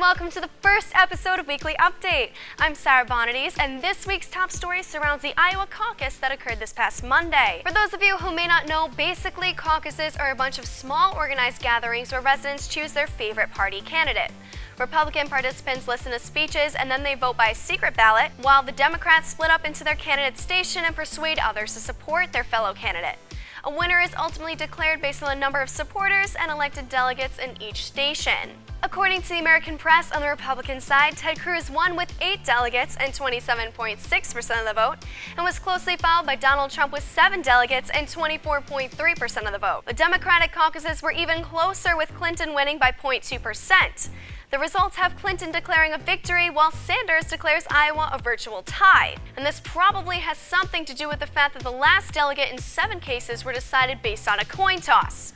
welcome to the first episode of Weekly Update. I'm Sarah Bonadies, and this week's top story surrounds the Iowa Caucus that occurred this past Monday. For those of you who may not know, basically caucuses are a bunch of small organized gatherings where residents choose their favorite party candidate. Republican participants listen to speeches and then they vote by a secret ballot, while the Democrats split up into their candidate station and persuade others to support their fellow candidate. A winner is ultimately declared based on the number of supporters and elected delegates in each station. According to the American press, on the Republican side, Ted Cruz won with 8 delegates and 27.6% of the vote, and was closely followed by Donald Trump with 7 delegates and 24.3% of the vote. The Democratic caucuses were even closer, with Clinton winning by 0.2%. The results have Clinton declaring a victory, while Sanders declares Iowa a virtual tie. And this probably has something to do with the fact that the last delegate in 7 cases were decided based on a coin toss.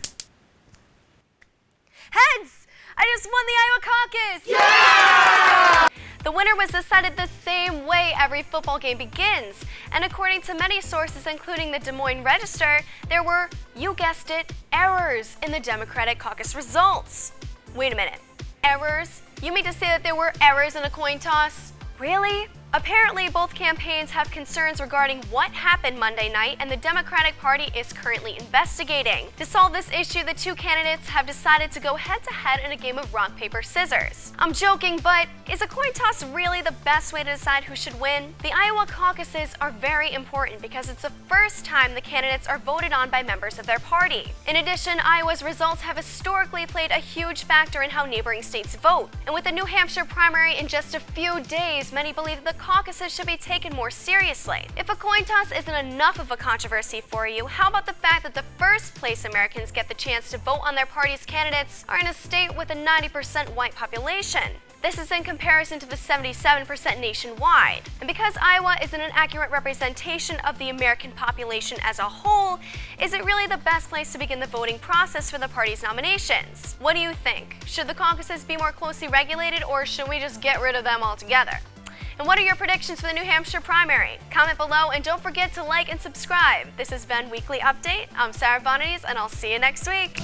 Heads! I just won the Iowa Caucus! Yeah! The winner was decided the same way every football game begins. And according to many sources, including the Des Moines Register, there were, you guessed it, errors in the Democratic caucus results. Wait a minute. Errors? You mean to say that there were errors in a coin toss? Really? Apparently, both campaigns have concerns regarding what happened Monday night, and the Democratic Party is currently investigating. To solve this issue, the 2 candidates have decided to go head-to-head in a game of rock, paper, scissors. I'm joking, but is a coin toss really the best way to decide who should win? The Iowa caucuses are very important because it's the first time the candidates are voted on by members of their party. In addition, Iowa's results have historically played a huge factor in how neighboring states vote. And with the New Hampshire primary in just a few days, many believe that the caucuses should be taken more seriously. If a coin toss isn't enough of a controversy for you, how about the fact that the first place Americans get the chance to vote on their party's candidates are in a state with a 90% white population? This is in comparison to the 77% nationwide. And because Iowa isn't an accurate representation of the American population as a whole, is it really the best place to begin the voting process for the party's nominations? What do you think? Should the caucuses be more closely regulated, or should we just get rid of them altogether? And what are your predictions for the New Hampshire primary? Comment below, and don't forget to like and subscribe. This has been Weekly Update. I'm Sarah Bonadies, and I'll see you next week.